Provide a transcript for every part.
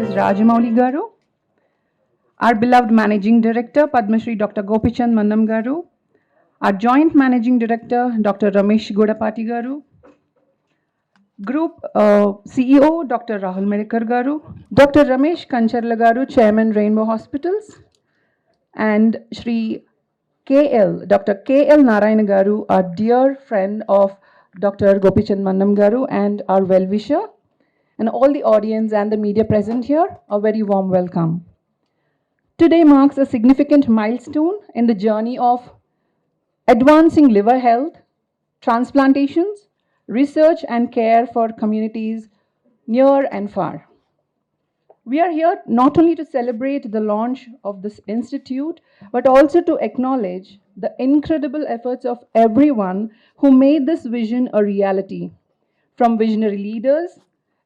Mrs. Rajamouli Garu, our beloved Managing Director, Padma Shri Dr. Gopichand Mannam Garu, our Joint Managing Director, Dr. Ramesh Godapati Garu, Group CEO, Dr. Rahul Medikar Garu, Dr. Ramesh Kancharla Garu, Chairman, Rainbow Hospitals, and Shri Dr. KL Narayana Garu, our dear friend of Dr. Gopichand Mannam Garu and our well-wisher, and all the audience and the media present here, a very warm welcome. Today marks a significant milestone in the journey of advancing liver health, transplantations, research and care for communities near and far. We are here not only to celebrate the launch of this institute, but also to acknowledge the incredible efforts of everyone who made this vision a reality, from visionary leaders,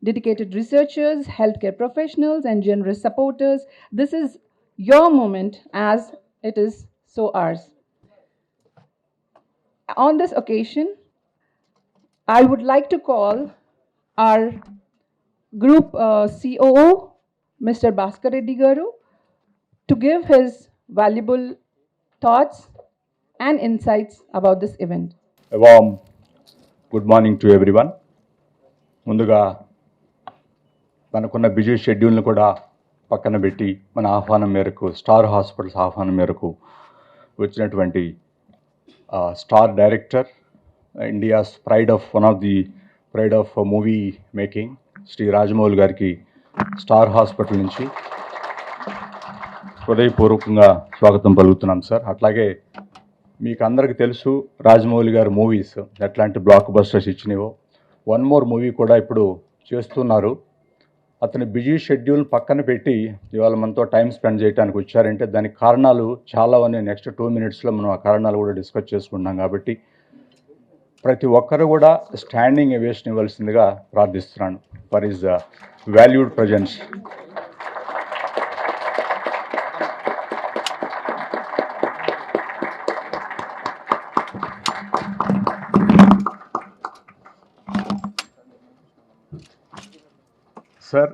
dedicated researchers, healthcare professionals, and generous supporters. This is your moment as it is so ours. On this occasion, I would like to call our Group COO, Mr. Bhaskar Reddy Garu, to give his valuable thoughts and insights about this event. A warm good morning to everyone. ముందుగా మనకున్న busy షెడ్యూల్ని కూడా పక్కన పెట్టి మన ఆహ్వానం మేరకు star hospitals ఆహ్వానం మేరకు వచ్చినటువంటి star director India's one of the pride of movie making Shri Rajamouli గారికి స్టార్ హాస్పిటల్ నుంచి హృదయపూర్వకంగా స్వాగతం పలుకుతున్నాం సార్. అట్లాగే మీకు అందరికీ తెలుసు రాజమౌళి గారి మూవీస్ ఎట్లాంటి బ్లాక్ బస్టర్స్ ఇచ్చినవో. వన్ మోర్ మూవీ కూడా ఇప్పుడు చేస్తున్నారు. అతని బిజీ షెడ్యూల్ పక్కన పెట్టి ఇవాళ మనతో టైం స్పెండ్ చేయడానికి వచ్చారంటే దానికి కారణాలు చాలా ఉన్నాయి. నెక్స్ట్ 2 minutesలో మనం ఆ కారణాలు కూడా డిస్కస్ చేసుకుంటాం. కాబట్టి ప్రతి ఒక్కరు కూడా స్టాండింగ్ ఎవేషన్ ఇవ్వాల్సిందిగా ప్రార్థిస్తున్నాను for his valued presence. Sir,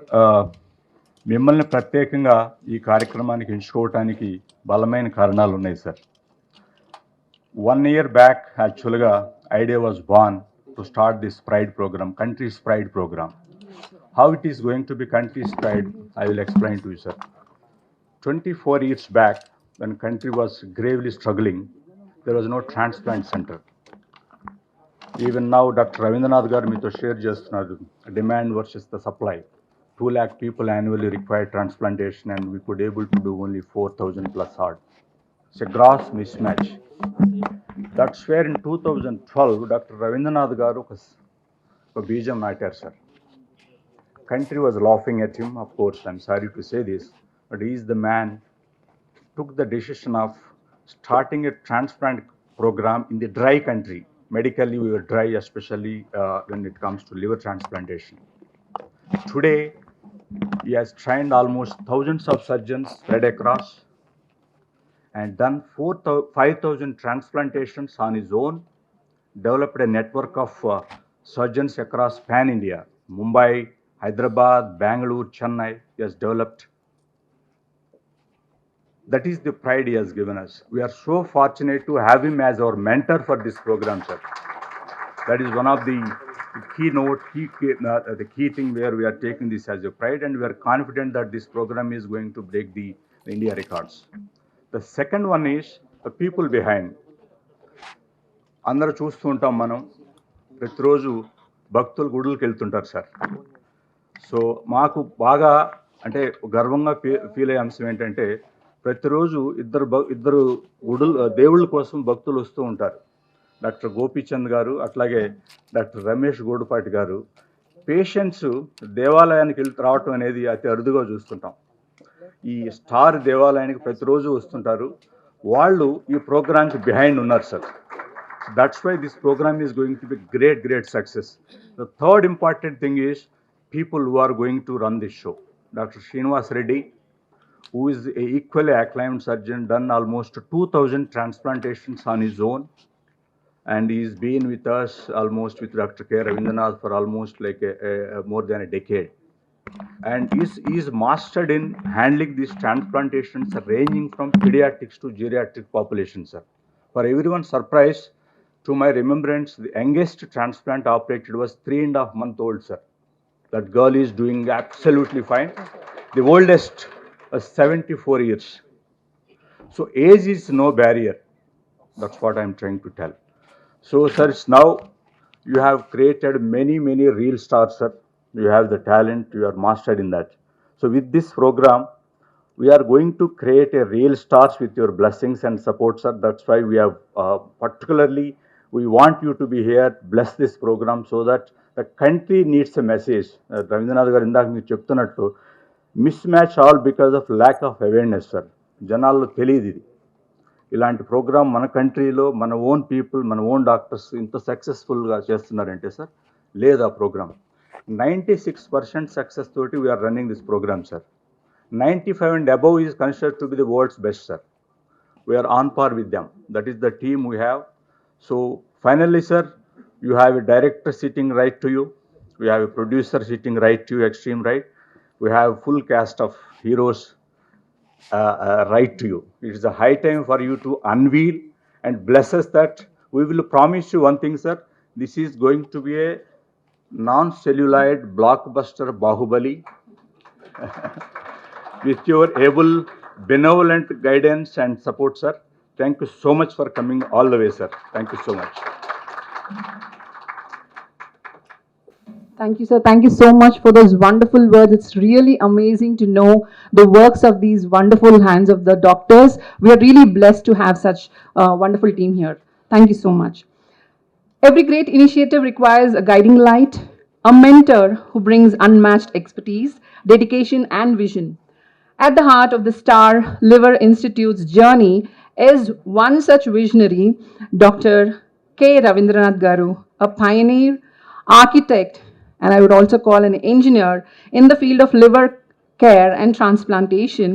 మిమ్మల్ని ప్రత్యేకంగా ఈ కార్యక్రమానికి ఎంచుకోవటానికి బలమైన కారణాలు ఉన్నాయి సార్. 1 year బ్యాక్ యాక్చువల్గా idea was born to start this pride programme, country's pride programme. How it is going to be country's pride, I will explain to you sir. 24 years back when country was gravely struggling, there was no transplant center. Even now Dr. Ravindranath garu meeto share చేస్తున్నారు demand versus the supply. 2 lakh people annually require transplantation and we could able to do only 4,000 plus odd. It's a gross mismatch. That's where in 2012 Dr. Ravindranath garu ఒక బీజం నాటారు sir. Country was laughing at him, of course, I'm sorry to say this, but he is the man took the decision of starting a transplant program in the dry country. Medically we were dry, especially when it comes to liver transplantation. Today he has trained almost thousands of surgeons spread across and done 5,000 transplantations on his own, developed a network of surgeons across pan India, Mumbai, Hyderabad, Bangalore, Chennai. He has developed. That is the pride he has given us. We are so fortunate to have him as our mentor for this program, sir. That is one of the key thing where we are taking this as a pride, and we are confident that this program is going to break the India records. The second one is the people behind. అందరూ చూస్తూ ఉంటాం మనం, ప్రతిరోజు భక్తులు గుడులకు వెళ్తుంటారు sir. So మాకు బాగా అంటే గర్వంగా ఫీల్ అయ్యే అంశం ఏంటంటే ప్రతిరోజు ఇద్దరు దేవుళ్ళ కోసం భక్తులు వస్తూ ఉంటారు. డాక్టర్ గోపీచంద్ గారు, అట్లాగే డాక్టర్ రమేష్ గోడుపాటి గారు. పేషెంట్స్ దేవాలయానికి రావటం అనేది అతి అరుదుగా చూస్తుంటాం. ఈ స్టార్ దేవాలయానికి ప్రతిరోజు వస్తుంటారు. వాళ్ళు ఈ ప్రోగ్రామ్కి బిహైండ్ ఉన్నారు sir. That's why this programme is going to be great success. The third important thing is people who are going to run this show. Doctor Srinivas Reddy, who is an equally acclaimed surgeon, done almost 2,000 transplantations on his own, and he's been with us almost with Dr. K. Ravindranath for almost like more than a decade. and is mastered in handling these transplantations ranging from pediatrics to geriatric population, sir. For everyone's surprise, to my remembrance, the youngest transplant operated was 3.5 months old, sir. That girl is doing absolutely fine. The oldest was 74 years. So age is no barrier. That's what I'm trying to tell. So, sir, now you have created many real stars, sir. You have the talent, you are mastered in that. So, with this program, we are going to create a real stars with your blessings and support, sir. That's why we have particularly, we want you to be here, bless this program so that the country needs a message. Ravindranath garu indaaka meer cheptunnattu, mismatch all because of lack of awareness, sir. జనాల్లో తెలియదు ఇది. ఇలాంటి programme మన కంట్రీలో మన own people, మన own doctors ఇంత సక్సెస్ఫుల్గా చేస్తున్నారంటే సార్, లేదు ఆ ప్రోగ్రామ్. 96% సక్సెస్ తోటి we are running this programme, sir. 95 and above is considered to be the world's best, sir. We are on par with them. That is the team we have. So finally, sir, you have a director sitting right to you. We have a producer sitting right to you, extreme right. We have full cast of heroes right to you. It is a high time for you to unveil and bless us that we will promise you one thing, sir. This is going to be a non-celluloid blockbuster Bahubali with your able, benevolent guidance and support, sir. Thank you so much for coming all the way, sir. Thank you so much. Thank you, sir. Thank you so much for those wonderful words. It's really amazing to know the works of these wonderful hands of the doctors. We are really blessed to have such a wonderful team here. Thank you so much. Every great initiative requires a guiding light, a mentor who brings unmatched expertise, dedication, and vision. At the heart of the Star Liver Institute's journey is one such visionary, Dr. K. Ravindranath Garu, a pioneer, architect, and I would also call an engineer in the field of liver care and transplantation,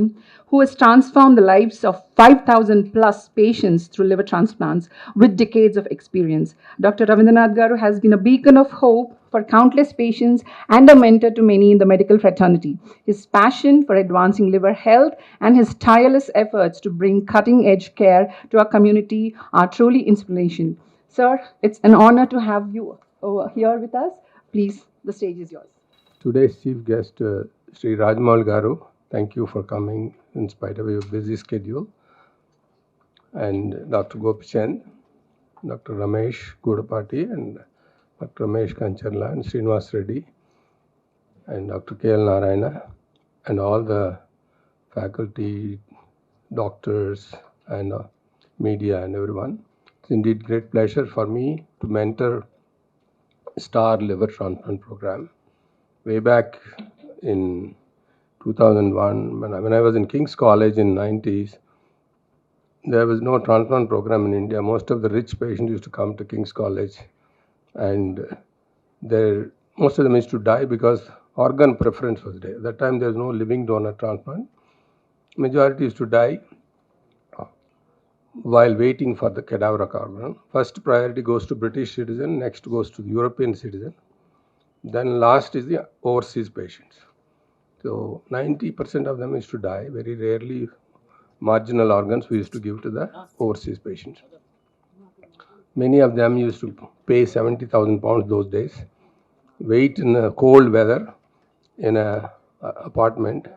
who has transformed the lives of 5,000 plus patients through liver transplants with decades of experience. Dr. Ravindranath Garu has been a beacon of hope for countless patients and a mentor to many in the medical fraternity. His passion for advancing liver health and his tireless efforts to bring cutting edge care to our community are truly inspiration. Sir, it's an honor to have you over here with us. Please, the stage is yours. Today's chief guest, Sri Rajamouli Garu, thank you for coming in spite of your busy schedule. And Dr. Gopichand, Dr. Ramesh Gudapati, and Dr. Ramesh Kancharla, and Srinivas Reddy, and Dr. K.L. Narayana, and all the faculty, doctors, and media, and everyone. It's indeed great pleasure for me to mentor Star Liver Transplant Program. Way back in 2001, when I was in King's College in 90s, there was no transplant program in India. Most of the rich patients used to come to King's College, and most of them used to die because organ preference was there. At that time, there was no living donor transplant. Majority used to die while waiting for the cadaveric organ. First priority goes to British citizen, next goes to the European citizen. Then last is the overseas patients. So 90% of them used to die. Very rarely marginal organs we used to give to the overseas patients. Many of them used to pay 70,000 pounds those days, wait in a cold weather in a apartment,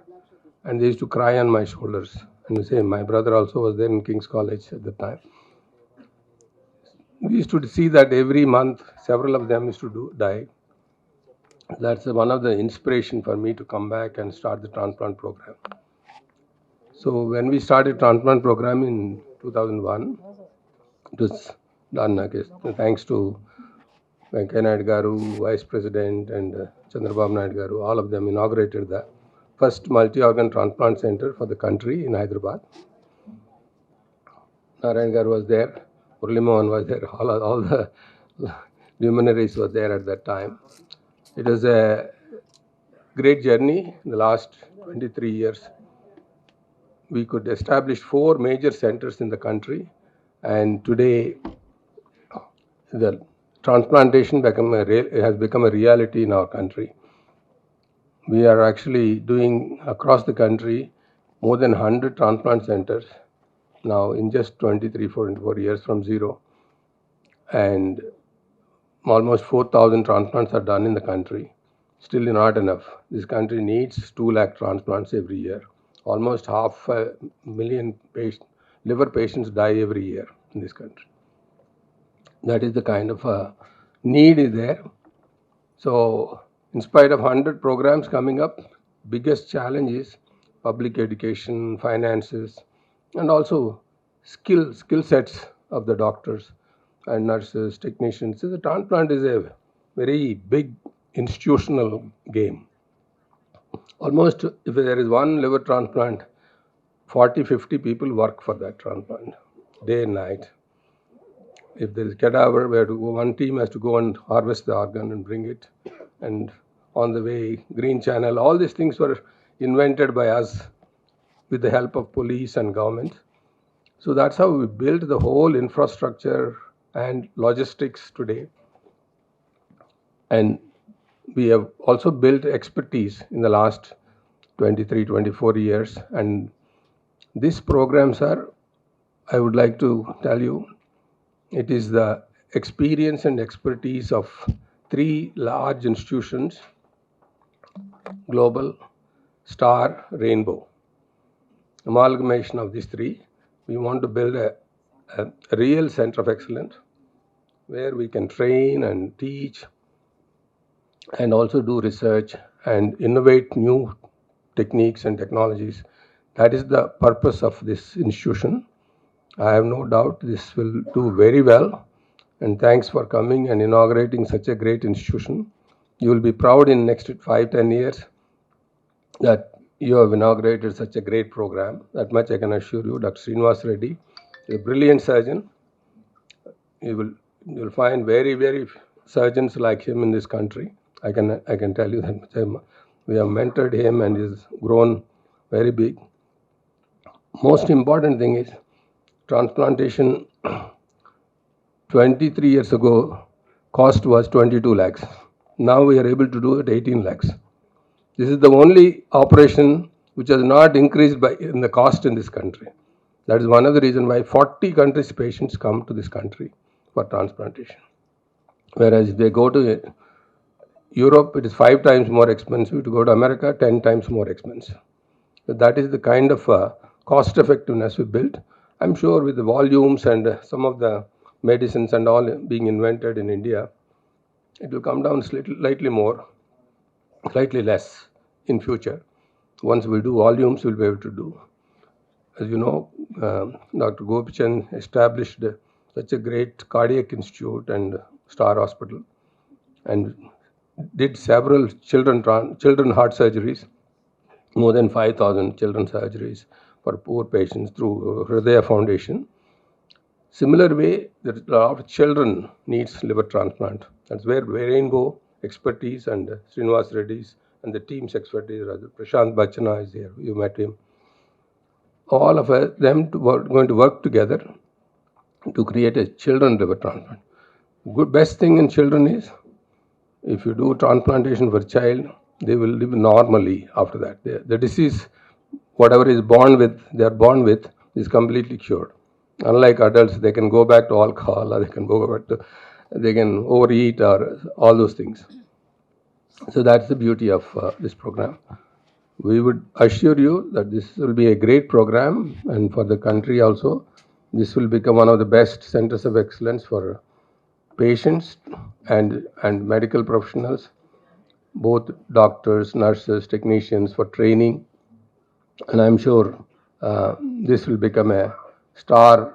and they used to cry on my shoulders. And you say, my brother also was there in King's College at the time. We used to see that every month several of them used to die. That's one of the inspiration for me to come back and start the transplant program. So when we started transplant program in 2001, it was done, I guess, thanks to Venkaiah Naidu Garu, Vice President, and Chandrababu Naidu Garu. All of them inaugurated the first multi-organ transplant center for the country in Hyderabad. Narayan Garu was there, Murali Mohan was there, all the luminaries were there at that time. It was a great journey in the last 23 years. We could establish 4 major centers in the country, and today the transplantation has become a reality in our country. we are actually doing across the country more than 100 transplant centers now in just 24 years from zero. And almost 4,000 transplants are done in the country. Still not enough. This country needs 2 lakh transplants every year. Almost 500,000 liver patients die every year in this country. That is the kind of need is there. So, in spite of 100 programs coming up, biggest challenge is public education, finances, and also skill sets of the doctors and nurses, technicians. So the transplant is a very big institutional game. Almost, if there is one liver transplant, 40-50 people work for that transplant, day and night. If there is cadaver, one team has to go and harvest the organ and bring it. And on the way, green channel, all these things were invented by us with the help of police and government. So that's how we built the whole infrastructure and logistics today. And we have also built expertise in the last 23-24 years. And these programs are, I would like to tell you, it is the experience and expertise of 3 large institutions: Global, Star, Rainbow. Amalgamation of these 3, we want to build a real center of excellence where we can train and teach and also do research and innovate new techniques and technologies. That is the purpose of this institution. I have no doubt this will do very well. And thanks for coming and inaugurating such a great institution. You will be proud in next 5-10 years that you have inaugurated such a great program. That much I can assure you. Dr. Srinivas Reddy is a brilliant surgeon. You will find very, very surgeons like him in this country. I can tell you that we have mentored him and he's grown very big. Most important thing is transplantation. 23 years ago, cost was 22 lakhs. Now we are able to do it 18 lakhs. This is the only operation which has not increased in the cost in this country. That is one of the reasons why 40 countries' patients come to this country for transplantation. Whereas if they go to Europe, it is 5 times more expensive. To go to America, 10 times more expensive. So that is the kind of cost effectiveness we built. I'm sure with the volumes and some of the medicines and all being invented in India, it will come down slightly less in future. Once we do volumes, we'll be able to do. As you know, Dr. Gopichand established such a great cardiac institute and Star Hospital and did several children heart surgeries, more than 5,000 children surgeries for poor patients through Hridaya Foundation. Similar way, there are a lot of children needs liver transplant. That's where Rainbow expertise and Srinivas Reddy's and the team's expertise, Prashant Bachana is here, you met him. All of them going to work together to create a children liver transplant. Best thing in children is, if you do transplantation for a child, they will live normally after that. The disease, whatever they are born with, is completely cured. Unlike adults, they can go back to alcohol, or they can overeat, or all those things. So that's the beauty of this program. We would assure you that this will be a great program, and for the country also, this will become one of the best centers of excellence for patients and medical professionals, both doctors, nurses, technicians, for training. And I'm sure this will become a Star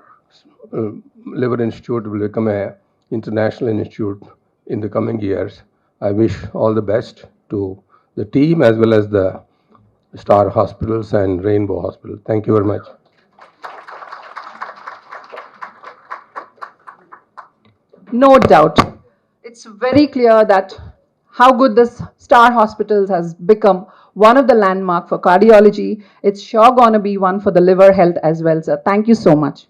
Liver Institute, will become a international institute in the coming years. I wish all the best to the team as well as the Star Hospitals and Rainbow Hospital. Thank you very much. No doubt. It's very clear that how good this Star Hospitals has become one of the landmark for cardiology. It's sure gonna be one for the liver health as well, sir. Thank you so much.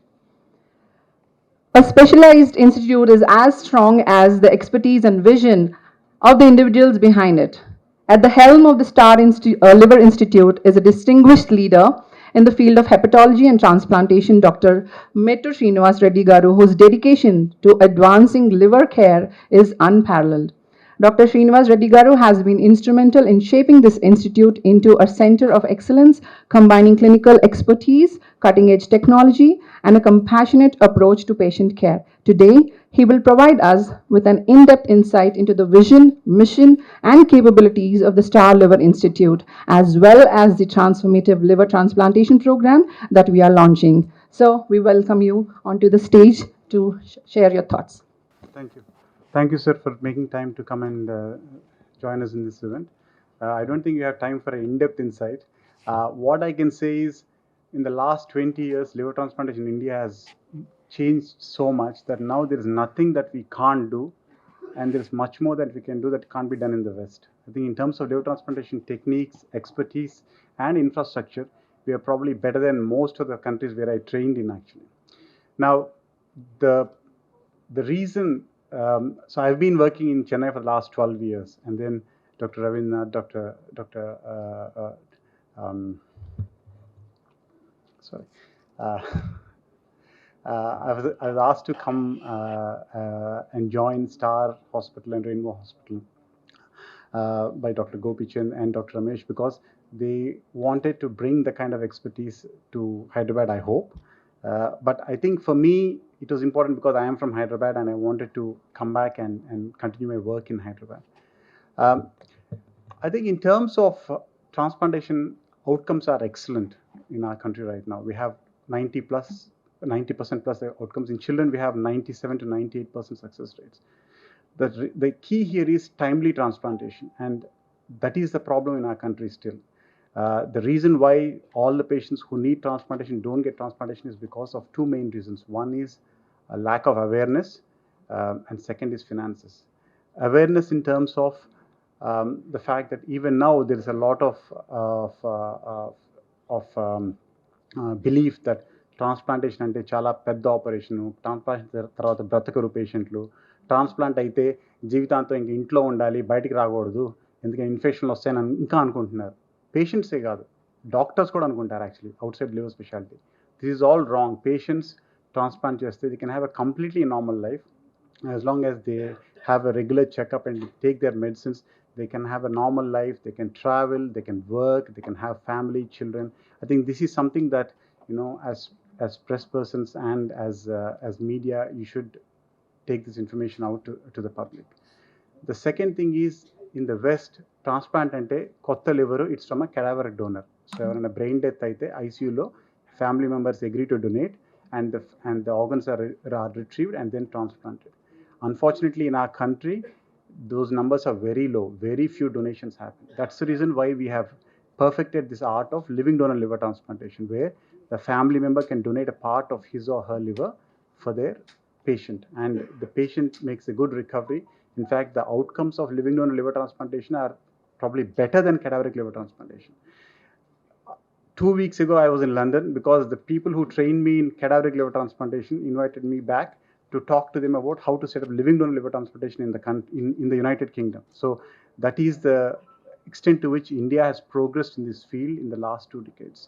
A specialized institute is as strong as the expertise and vision of the individuals behind it. At the helm of the Liver Institute is a distinguished leader in the field of hepatology and transplantation, Dr. Mettu Srinivas Reddy Garu, whose dedication to advancing liver care is unparalleled. Dr. Srinivas Reddy Garu has been instrumental in shaping this institute into a center of excellence, combining clinical expertise, cutting edge technology, and a compassionate approach to patient care. Today, he will provide us with an in depth insight into the vision, mission, and capabilities of the Star Liver Institute, as well as the transformative liver transplantation program that we are launching. So, we welcome you onto the stage to share your thoughts. Thank you. Thank you, sir, for making time to come and join us in this event. I don't think you have time for an in-depth insight. What I can say is, in the last 20 years, liver transplantation in India has changed so much that now there is nothing that we can't do, and there is much more that we can do that can't be done in the West. I think in terms of liver transplantation techniques, expertise, and infrastructure, we are probably better than most of the countries where I trained in, actually. Now, the reason, so I've been working in Chennai for the last 12 years, and then Dr. Ravindra, sorry, uh, I was asked to come and join Star Hospital and Rainbow Hospital by Dr. Gopichand and Dr. Ramesh, because they wanted to bring the kind of expertise to Hyderabad, I hope. But I think for me, it was important because I am from Hyderabad and I wanted to come back and continue my work in Hyderabad. I think in terms of transplantation, outcomes are excellent in our country right now. We have 90% plus outcomes. In children, we have 97 to 98% success rates. The key here is timely transplantation, and that is the problem in our country still. The reason why all the patients who need transplantation don't get transplantation is because of two main reasons. One is a lack of awareness, and second is finances. Awareness in terms of the fact that even now there is a lot of belief that transplantation అంటే చాలా పెద్ద operation, transplantation తర్వాత బ్రతకరు పేషెంట్లు, transplant అయితే జీవితాంతం ఇంక ఇంట్లో ఉండాలి, బయటికి రాకూడదు, ఎందుకంటే ఇన్ఫెక్షన్లు వస్తాయని ఇంకా అనుకుంటున్నారు. పేషెంట్సే కాదు, డాక్టర్స్ కూడా అనుకుంటారు actually outside liver speciality. This is all wrong. Patients transplant చేస్తే they can have a completely normal life as long as they have a regular checkup and take their medicines. They can have a normal life, they can travel, they can work, they can have family, children. I think this is something that, you know, as press persons and as media, you should take this information out to the public. The second thing is, in the West, transplant ante kotta liver, it's from a cadaveric donor. So evarana brain death aithe ICU lo family members agree to donate, and the organs are retrieved and then transplanted. Unfortunately, in our country, those numbers are very low. Very few donations happen. That's the reason why we have perfected this art of living donor liver transplantation, where the family member can donate a part of his or her liver for their patient, and the patient makes a good recovery. In fact, the outcomes of living donor liver transplantation are probably better than cadaveric liver transplantation. 2 weeks ago, I was in London because the people who trained me in cadaveric liver transplantation invited me back to talk to them about how to set up living donor liver transplantation in the United Kingdom. So that is the extent to which India has progressed in this field in the last 2 decades.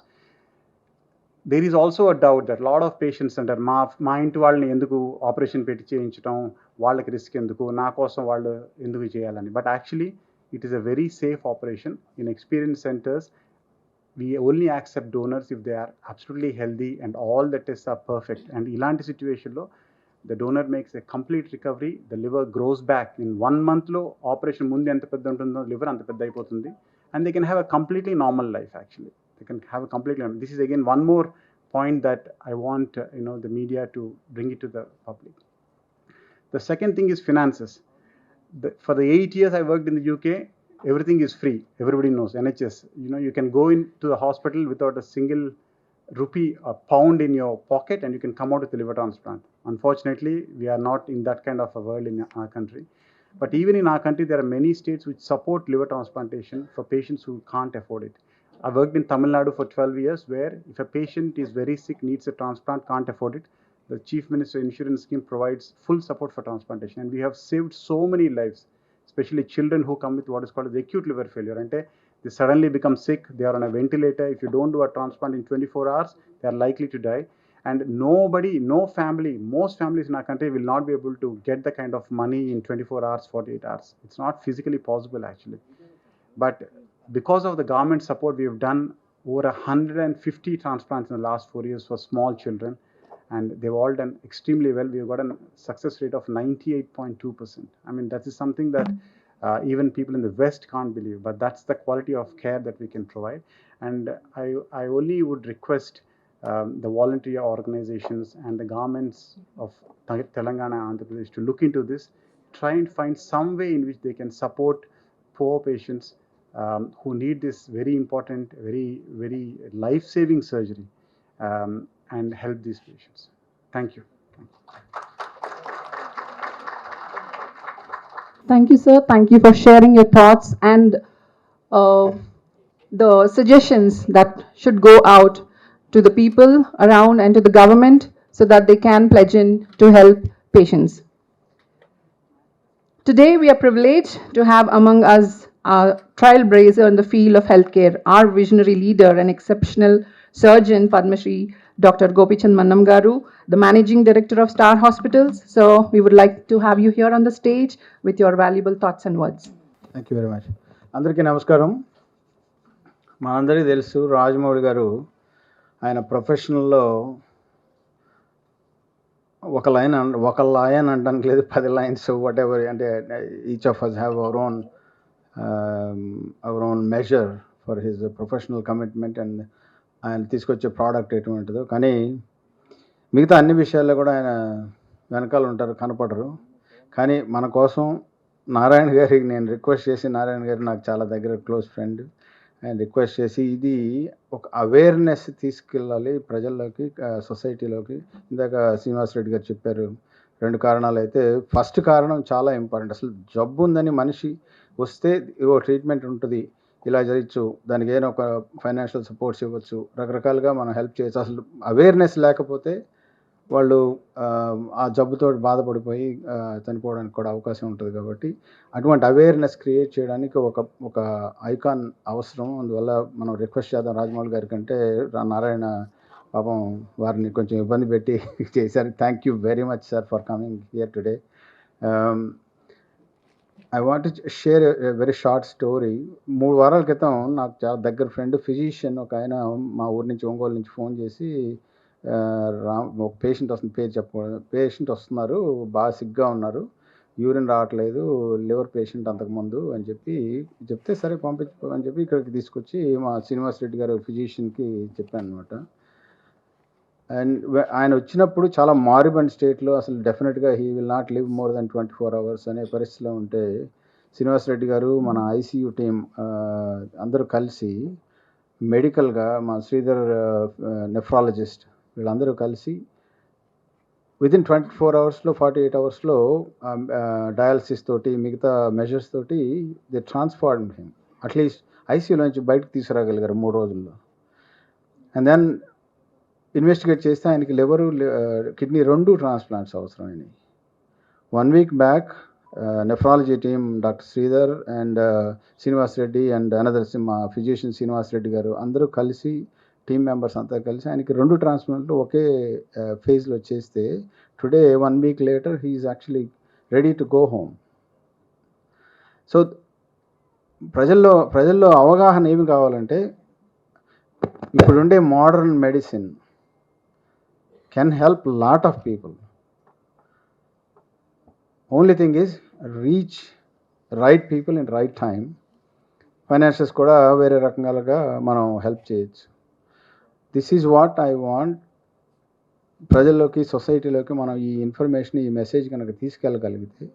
There is also a doubt that a lot of patients అంటారు, మా ఇంటి వాళ్ళని ఎందుకు operation పెట్టి చేయించడం, వాళ్ళకి risk ఎందుకు, నా కోసం వాళ్ళు ఎందుకు చేయాలని. But actually it is a very safe operation. In experience centres, we only accept donors if they are absolutely healthy and all the tests are perfect. And ilanti situation lo, the donor makes a complete recovery, the liver grows back in 1 month lo. Operation mundu enta pedda untundo liver anta pedda ayipotundi, and they can have a completely normal life. Actually, they can have a completely normal. This is again one more point that I want the media to bring it to the public. The second thing is finances. For the 8 years I worked in the UK, everything is free. Everybody knows NHS. You can go into the hospital without a single rupee, a pound in your pocket, and you can come out with a liver transplant. Unfortunately, we are not in that kind of a world in our country. But even in our country, there are many states which support liver transplantation for patients who can't afford it. I worked in Tamil Nadu for 12 years, where if a patient is very sick, needs a transplant, can't afford it, the Chief Minister Insurance Scheme provides full support for transplantation. And we have saved so many lives, especially children who come with what is called the acute liver failure. And they suddenly become sick, they are on a ventilator. If you don't do a transplant in 24 hours, they are likely to die. And nobody, no family, most families in our country will not be able to get the kind of money in 24 hours, 48 hours. It's not physically possible actually. But because of the government support, we have done over 150 transplants in the last 4 years for small children, and they've all done extremely well. We've got a success rate of 98.2%. I mean, that is something that even people in the West can't believe, but that's the quality of care that we can provide. And I only would request the voluntary organizations and the governments of Telangana and Andhra Pradesh to look into this, try and find some way in which they can support poor patients who need this very important, very life-saving surgery, and help these patients. Thank you. Thank you, sir. Thank you for sharing your thoughts and uh, the suggestions that should go out to the people around and to the government so that they can pledge in to help patients. Today, we are privileged to have among us our trailblazer in the field of healthcare, our visionary leader and exceptional surgeon, Padma Shri Dr. Gopichand Mannam Garu, the Managing Director of Star Hospitals. So, we would like to have you here on the stage with your valuable thoughts and words. Thank you very much. అందరికీ నమస్కారం. మనందరికీ తెలుసు రాజమౌళి గారు ఆయన ప్రొఫెషనల్లో ఒక line అనడానికి లేదు, 10 lines whatever, అంటే each of us have our own measure for his professional commitment and ఆయన తీసుకొచ్చే ప్రోడక్ట్ ఎటువంటిదో. కానీ మిగతా అన్ని విషయాల్లో కూడా ఆయన వెనకాల ఉంటారు, కనపడరు. కానీ మన కోసం నారాయణ గారికి నేను రిక్వెస్ట్ చేసి, నారాయణ గారు నాకు చాలా దగ్గర క్లోజ్ ఫ్రెండ్, ఆయన రిక్వెస్ట్ చేసి ఇది ఒక అవేర్నెస్ తీసుకెళ్ళాలి ప్రజల్లోకి, సొసైటీలోకి. ఇందాక శ్రీనివాస్ రెడ్డి గారు చెప్పారు 2 కారణాలు. అయితే ఫస్ట్ కారణం చాలా ఇంపార్టెంట్. అసలు జబ్బు ఉందని మనిషి వస్తే ఇవో ట్రీట్మెంట్ ఉంటుంది, ఇలా చేయొచ్చు, దానికి ఏదైనా ఒక ఫైనాన్షియల్ సపోర్ట్స్ ఇవ్వచ్చు, రకరకాలుగా మనం హెల్ప్ చేయొచ్చు. అసలు అవేర్నెస్ లేకపోతే వాళ్ళు ఆ జబ్బుతో బాధపడిపోయి చనిపోవడానికి కూడా అవకాశం ఉంటుంది. కాబట్టి అటువంటి అవేర్నెస్ క్రియేట్ చేయడానికి ఒక ఐకాన్ అవసరం. అందువల్ల మనం రిక్వెస్ట్ చేద్దాం రాజమౌళి గారి కంటే. నారాయణ పాపం వారిని కొంచెం ఇబ్బంది పెట్టి చేశారు. Thank you very much sir for coming here today. I want share a very short story. 3 వారాల క్రితం నాకు చాలా దగ్గర ఫ్రెండ్ ఫిజిషియన్ ఒక ఆయన మా ఊరి నుంచి, ఒంగోలు నుంచి ఫోన్ చేసి, ఒక పేషెంట్ వస్తుంది, పేరు చెప్పకూడదు, పేషెంట్ వస్తున్నారు, బాగా సిగ్గా ఉన్నారు, యూరిన్ రావట్లేదు, లివర్ పేషెంట్ అంతకుముందు అని చెప్తే సరే పంపించు అని చెప్పి ఇక్కడికి తీసుకొచ్చి మా శ్రీనివాస్ రెడ్డి గారు ఫిజిషియన్కి చెప్పాను అనమాట. అండ్ ఆయన వచ్చినప్పుడు చాలా మారిబండ్ స్టేట్లో, అసలు డెఫినెట్గా he will not live more than 24 hours అనే పరిస్థితిలో ఉంటే శ్రీనివాస్ రెడ్డి గారు, మన ఐసీయూ టీం అందరూ కలిసి మెడికల్గా, మా శ్రీధర్ నెఫ్రాలజిస్ట్, వీళ్ళందరూ కలిసి విదిన్ 24 అవర్స్లో 48 అవర్స్లో డయాలసిస్ తోటి మిగతా మెజర్స్ తోటి దే ట్రాన్స్ఫార్మ్ హిమ్. అట్లీస్ట్ ఐసీయూలో నుంచి బయటకు తీసుకురాగలిగారు 3 రోజుల్లో. అండ్ దెన్ ఇన్వెస్టిగేట్ చేస్తే ఆయనకి లివరు, కిడ్నీ 2 ట్రాన్స్ప్లాంట్స్ అవసరమైనవి. 1 week back nephrology team doctor Sridhar and Srinivas Reddy and another మా ఫిజిషియన్ శ్రీనివాస్ రెడ్డి గారు అందరూ కలిసి, టీమ్ మెంబర్స్ అంతా కలిసి ఆయనకి 2 ట్రాన్స్ప్లాంట్లు ఒకే ఫేజ్లో చేస్తే today 1 week later he is actually ready to go home. So ప్రజల్లో అవగాహన ఏమి కావాలంటే, ఇప్పుడుండే modern medicine can help lot of people. Only thing is reach right people in right time. Financials కూడా వేరే రకాలుగా మనం హెల్ప్ చేయొచ్చు. This is what I want. ప్రజల్లోకి, సొసైటీలోకి మనం ఈ ఇన్ఫర్మేషన్, ఈ మెసేజ్ కనుక తీసుకెళ్ళగలిగితే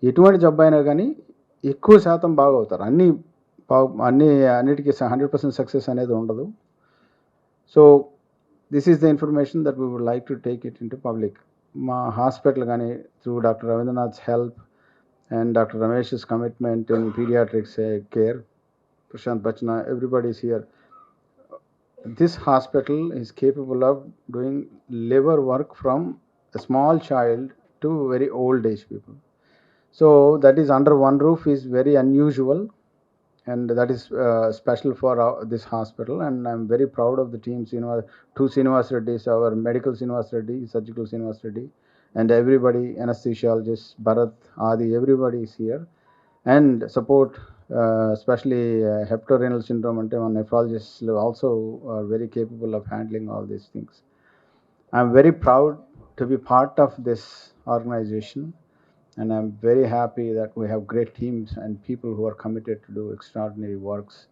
ఎటువంటి జబ్బు అయినా కానీ ఎక్కువ శాతం బాగవుతారు. అన్నిటికీ 100% సక్సెస్ అనేది ఉండదు. So this is the information that we would like to take it into public. మా హాస్పిటల్ కానీ through doctor Ravindranath's help and doctor Ramesh's commitment in paediatrics care, Prashant Bachchana, everybody is here. This hospital is capable of doing liver work from a small child to very old age people. So that is under one roof is very unusual, and that is special for this hospital. And I'm very proud of the teams, two Srinivas Reddys, our medical Srinivas Reddy, surgical Srinivas Reddy, and everybody, anesthesiologists, Bharat, Adi, everybody is here. And support, especially hepatorenal syndrome, and nephrologists also are very capable of handling all these things. I'm very proud to be part of this organization, and I'm very happy that we have great teams and people who are committed to do extraordinary works.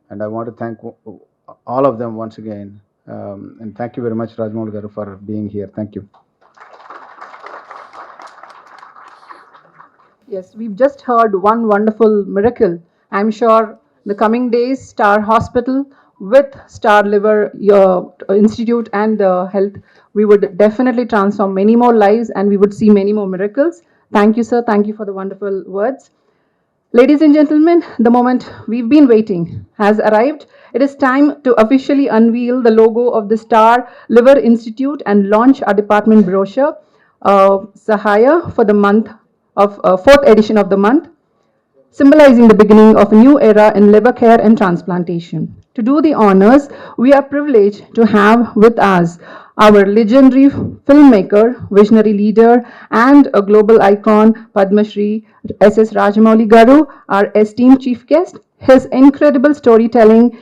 And I want to thank all of them once again. And thank you very much, Rajamouli Garu, for being here. Thank you. Yes, we've just heard one wonderful miracle. I'm sure the coming days, Star Hospital with Star Liver Institute and Health, we would definitely transform many more lives and we would see many more miracles. Thank you, sir. Thank you for the wonderful words. Ladies and gentlemen, the moment we've been waiting has arrived. It is time to officially unveil the logo of the Star Liver Institute and launch our department brochure, Sahaya, for the month of fourth edition of the month, symbolizing the beginning of a new era in liver care and transplantation. To do the honors, we are privileged to have with us our legendary filmmaker, visionary leader, and a global icon, Padma Shri S.S. Rajamouli Garu, our esteemed chief guest. His incredible storytelling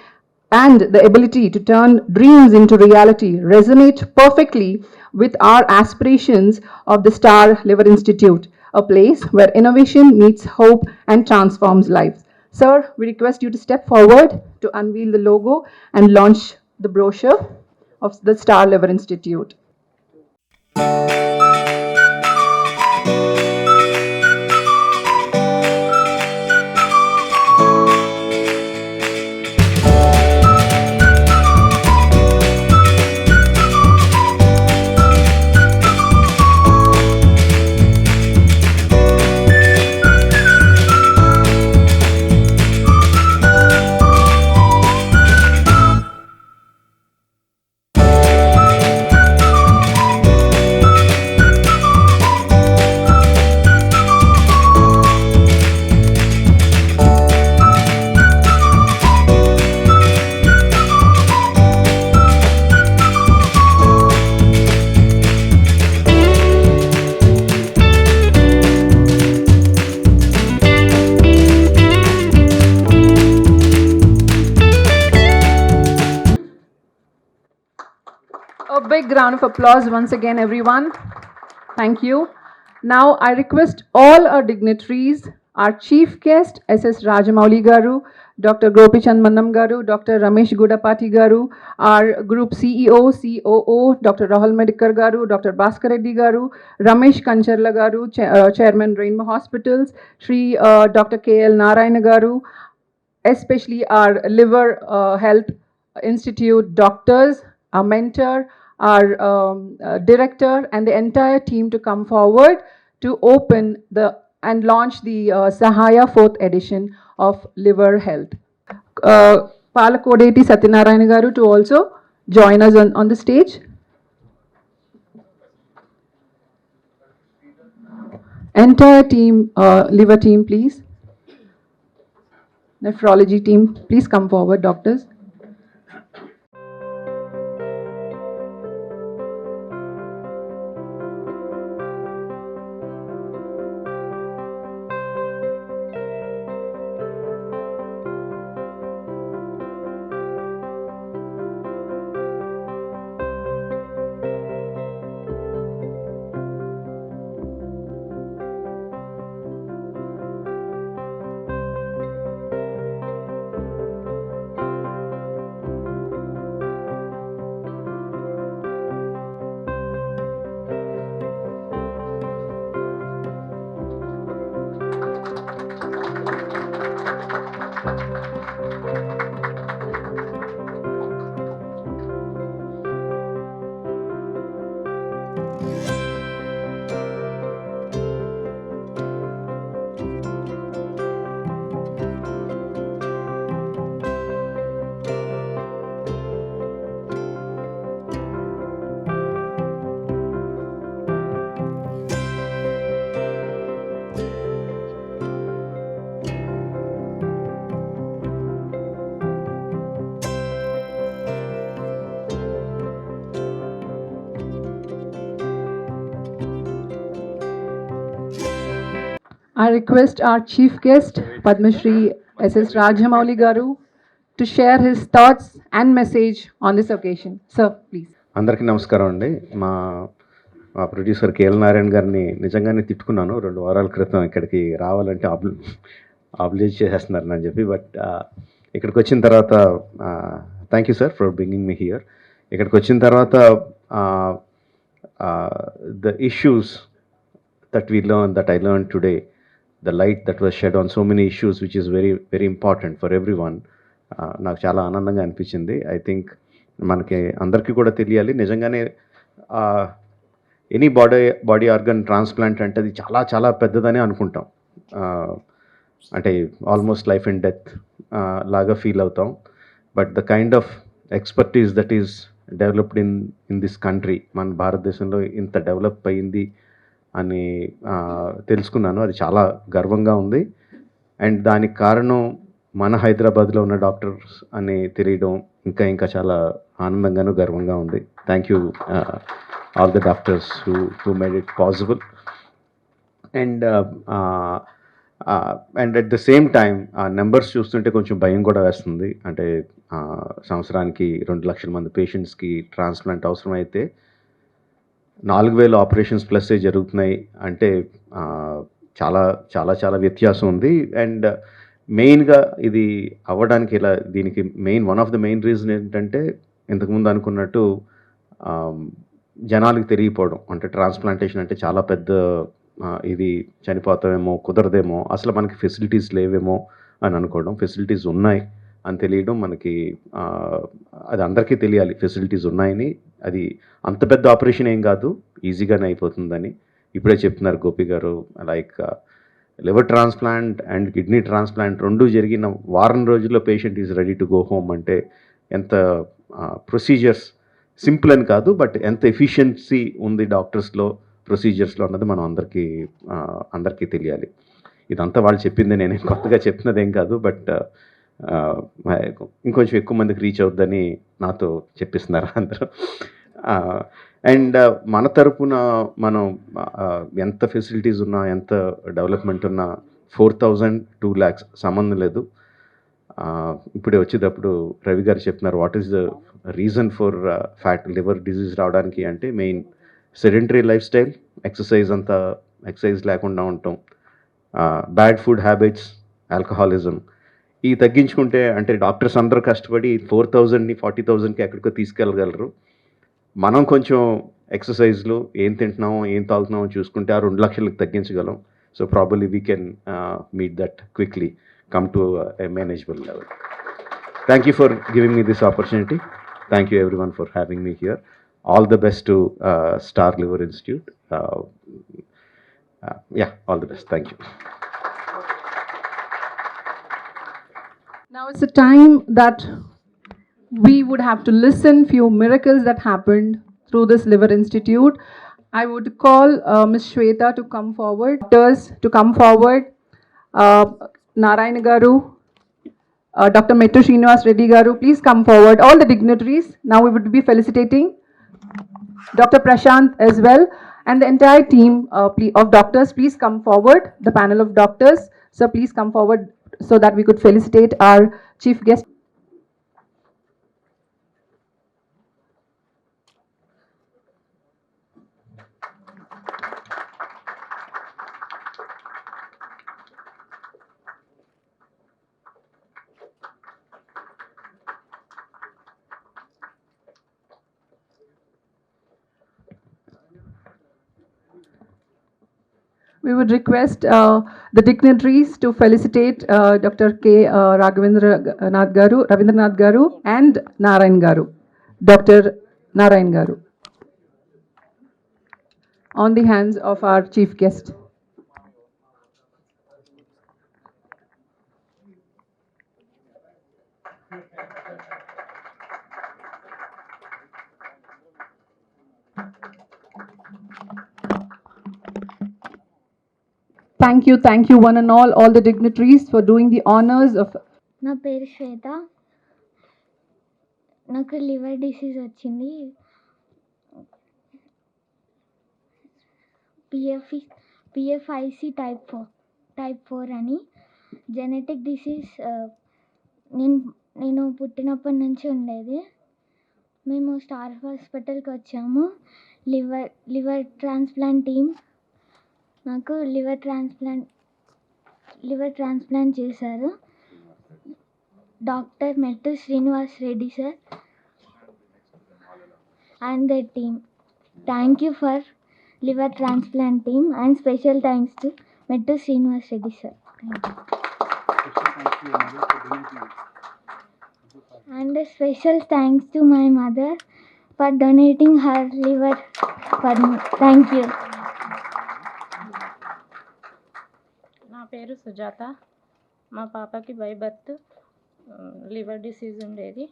and the ability to turn dreams into reality resonate perfectly with our aspirations of the Star Liver Institute, a place where innovation meets hope and transforms lives. Sir, we request you to step forward to unveil the logo and launch the brochure of the Star Liver Institute. A big round of applause once again, everyone. Thank you. Now I request all our dignitaries, our chief guest, S.S. Rajamouli Garu, Dr. Gopichand Mannam Garu, Dr. Ramesh Gudapati Garu, our group CEO, COO, Dr. Rahul Medikar Garu, Dr. Bhaskar Reddy Garu, Ramesh Kancharla Garu, Chairman Rainbow Hospitals, Shri Dr. K.L. Narayana Garu, especially our liver health institute doctors, our mentor, our director, and the entire team to come forward to open and launch the Sahaya 4th edition of liver health. Palakodeti Satyanarayana Garu to also join us on the stage. Entire team, liver team, please. Nephrology team, please come forward, doctors. I request our chief guest, Padma Shri S.S. Rajamouli Garu, to share his thoughts and message on this occasion. Sir, please. అందరికీ నమస్కారం అండి. మా మా producer KL Narayana గారిని నిజంగానే తిట్టుకున్నాను 2 వారాల క్రితం ఇక్కడికి రావాలంటే ఆబ్లిజ్ చేసేస్తున్నారు అని చెప్పి. బట్ ఇక్కడికి వచ్చిన తర్వాత thank you sir for bringing me here. ఇక్కడికి వచ్చిన తర్వాత the issues that we learned, that I learned today, the light that was shed on so many issues, which is very, very important for everyone. నాకు చాలా ఆనందంగా అనిపించింది. I think మనకి అందరికీ కూడా తెలియాలి నిజంగానే ఎనీ బాడీ ఆర్గన్ ట్రాన్స్ప్లాంట్ అంటే అది చాలా చాలా పెద్దదని అనుకుంటాం. అంటే ఆల్మోస్ట్ లైఫ్ అండ్ డెత్ లాగా ఫీల్ అవుతాం. But the kind of expertise that is developed in this country, మన భారతదేశంలో ఇంత డెవలప్ అయ్యింది అని తెలుసుకున్నాను. అది చాలా గర్వంగా ఉంది. అండ్ దానికి కారణం మన హైదరాబాద్లో ఉన్న డాక్టర్స్ అని తెలియడం ఇంకా చాలా ఆనందంగాను గర్వంగా ఉంది. Thank you all the doctors who made it possible. And at the same time ఆ నెంబర్స్ చూస్తుంటే కొంచెం భయం కూడా వేస్తుంది. అంటే సంవత్సరానికి 2 లక్షల మంది పేషెంట్స్కి ట్రాన్స్ప్లాంట్ అవసరమైతే 4,000 ఆపరేషన్స్ ప్లస్సే జరుగుతున్నాయి అంటే చాలా చాలా చాలా వ్యత్యాసం ఉంది. అండ్ మెయిన్గా ఇది అవ్వడానికి దీనికి one of the main reason ఏంటంటే ఇంతకుముందు అనుకున్నట్టు జనాలకు తెలియకపోవడం. అంటే ట్రాన్స్ప్లాంటేషన్ అంటే చాలా పెద్ద ఇది చనిపోతామేమో, కుదరదేమో, అసలు మనకి ఫెసిలిటీస్ లేవేమో అని అనుకోవడం. ఫెసిలిటీస్ ఉన్నాయి అని తెలియడం మనకి అది అందరికీ తెలియాలి ఫెసిలిటీస్ ఉన్నాయని. అది అంత పెద్ద ఆపరేషన్ ఏం కాదు, ఈజీగానే అయిపోతుందని ఇప్పుడే చెప్తున్నారు గోపి గారు. Like liver transplant and kidney transplant 2 జరిగిన వారం రోజుల్లో patient is ready to go home. అంటే ఎంత ప్రొసీజర్స్ సింపుల్ అని కాదు, బట్ ఎంత ఎఫిషియన్సీ ఉంది డాక్టర్స్లో, ప్రొసీజర్స్లో అన్నది మనం అందరికీ తెలియాలి. ఇదంతా వాళ్ళు చెప్పింది, నేనేం కొత్తగా చెప్తున్నదేం కాదు. బట్ ఇంకొంచెం ఎక్కువ మందికి రీచ్ అవుద్దని నాతో చెప్పిస్తున్నారు అందరూ. అండ్ మన తరపున మనం ఎంత ఫెసిలిటీస్ ఉన్నా, ఎంత డెవలప్మెంట్ ఉన్నా 4,000 2 lakhs సంబంధం లేదు. ఇప్పుడే వచ్చేటప్పుడు రవి గారు చెప్తున్నారు what is the reason for liver disease రావడానికి అంటే main sedentary life style, exercise లేకుండా ఉండటం, బ్యాడ్ ఫుడ్ హ్యాబిట్స్, ఆల్కహాలిజం. ఈ తగ్గించుకుంటే అంటే డాక్టర్స్ అందరూ కష్టపడి 4,000ని 40,000కి ఎక్కడికో తీసుకెళ్ళగలరు. మనం కొంచెం ఎక్సర్సైజ్లు ఏం తింటున్నామో ఏం తాగుతున్నామో చూసుకుంటే ఆ 2 లక్షలకు తగ్గించగలం. So probably we can meet that quickly, come to a manageable level. Thank you for giving me this opportunity. Thank you everyone for having me here. All the best to Star Liver Institute. All the best. Thank you. Now it's a time that we would have to listen few miracles that happened through this Liver Institute. I would call Ms. Shweta to come forward, doctors to come forward, Narayana Garu, Dr. Mettu Srinivas Reddy Garu, please come forward. All the dignitaries, now we would be felicitating Dr. Prashant as well, and the entire team of doctors, please come forward. The panel of doctors, so please come forward so that we could felicitate our chief guest. We would request the dignitaries to felicitate Dr. K. Ravindranath Garu and Narayan Garu, Dr. Narayan Garu, on the hands of our chief guest. Thank you one and all the dignitaries for doing the honors of. నా పేరు శ్వేత. నాకు liver disease వచ్చింది. పిఎఫ్ఐసి type 4. Type 4 అని. Genetic disease నేను నేను పుట్టినప్పటి నుంచి ఉండేది. మేము స్టార్ హాస్పిటల్కి వచ్చాము. లివర్ ట్రాన్స్ప్లాంట్ టీమ్ నాకు లివర్ ట్రాన్స్ప్లాంట్ చేశారు. డాక్టర్ మెట్టు Srinivas Reddy sir and their team. Thank you for liver transplant team and special thanks to Mettu Srinivas Reddy sir. And a special thanks to my mother for donating her liver for me. Thank you. నా పేరు సుజాత. మా పాపకి by birth liver disease ఉండేది.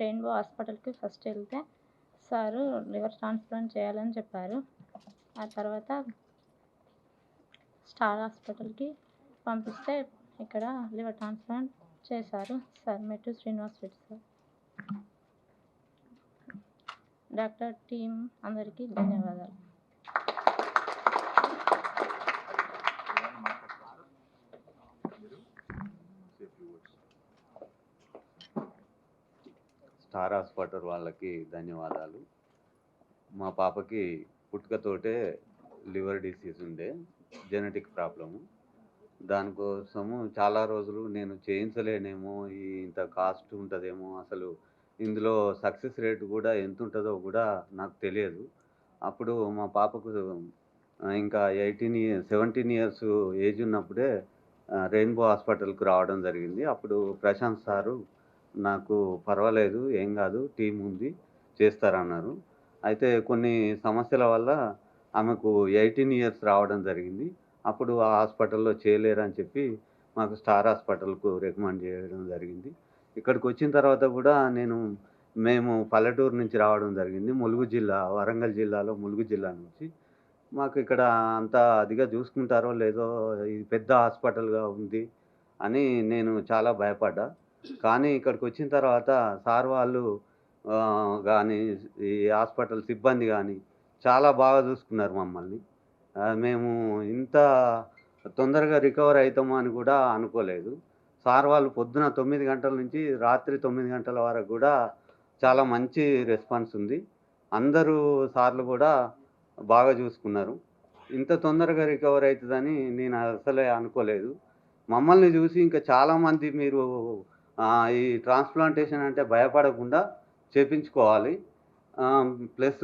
Rainbow హాస్పిటల్కి first వెళ్తే sir liver transplant చేయాలని చెప్పారు. ఆ తర్వాత స్టార్ హాస్పిటల్కి పంపిస్తే ఇక్కడ లివర్ ట్రాన్స్ప్లాంట్ చేశారు సార్ మెట్టు Srinivas Reddy sir. Doctor team అందరికీ ధన్యవాదాలు. స్టార్ హాస్పిటల్ వాళ్ళకి ధన్యవాదాలు. మా పాపకి పుట్టుకతోటే లివర్ డిసీజ్ ఉండే, జెనెటిక్ ప్రాబ్లము. దానికోసము చాలా రోజులు నేను చేయించలేనేమో, ఇంత కాస్ట్ ఉంటుందేమో, అసలు ఇందులో సక్సెస్ రేట్ కూడా ఎంత ఉంటుందో కూడా నాకు తెలియదు. అప్పుడు మా పాపకు ఇంకా 17 ఇయర్స్ ఏజ్ ఉన్నప్పుడే రెయిన్బో హాస్పిటల్కి రావడం జరిగింది. అప్పుడు ప్రశాంత్ సారు నాకు పర్వాలేదు, ఏం కాదు, టీం ఉంది, చేస్తారన్నారు. అయితే కొన్ని సమస్యల వల్ల ఆమెకు 18 ఇయర్స్ రావడం జరిగింది. అప్పుడు ఆ హాస్పిటల్లో చేయలేరని చెప్పి మాకు స్టార్ హాస్పిటల్కు రికమెండ్ చేయడం జరిగింది. ఇక్కడికి వచ్చిన తర్వాత కూడా మేము పల్లెటూరు నుంచి రావడం జరిగింది. ములుగు జిల్లా, వరంగల్ జిల్లాలో ములుగు జిల్లా నుంచి. మాకు ఇక్కడ అంతా అదిగా చూసుకుంటారో లేదో, ఇది పెద్ద హాస్పిటల్గా ఉంది అని నేను చాలా భయపడ్డా. కానీ ఇక్కడికి వచ్చిన తర్వాత సార్ వాళ్ళు కానీ ఈ హాస్పిటల్ సిబ్బంది కానీ చాలా బాగా చూసుకున్నారు మమ్మల్ని. మేము ఇంత తొందరగా రికవర్ అవుతామో అని కూడా అనుకోలేదు. సార్ వాళ్ళు పొద్దున 9 గంటల నుంచి రాత్రి 9 గంటల వరకు కూడా చాలా మంచి రెస్పాన్స్ ఉంది. అందరూ సార్లు కూడా బాగా చూసుకున్నారు. ఇంత తొందరగా రికవర్ అవుతుందని నేను అసలే అనుకోలేదు. మమ్మల్ని చూసి ఇంకా చాలామంది మీరు ఈ ట్రాన్స్ప్లాంటేషన్ అంటే భయపడకుండా చేపించుకోవాలి. ప్లస్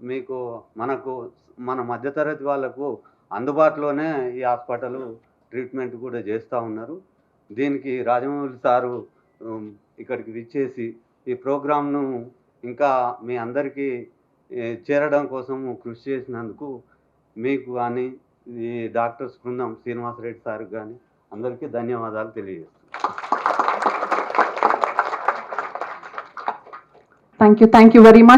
మీకు మన మధ్యతరగతి వాళ్ళకు అందుబాటులోనే ఈ హాస్పిటల్ ట్రీట్మెంట్ కూడా చేస్తూ ఉన్నారు. దీనికి రాజమౌళి సారు ఇక్కడికి విచ్చేసి ఈ ప్రోగ్రామ్ను ఇంకా మీ అందరికీ చేరడం కోసం కృషి చేసినందుకు మీకు కానీ ఈ డాక్టర్స్ బృందం శ్రీనివాసరెడ్డి సార్కి కానీ అందరికీ ధన్యవాదాలు తెలియజేస్తున్నాను. Thank you very much.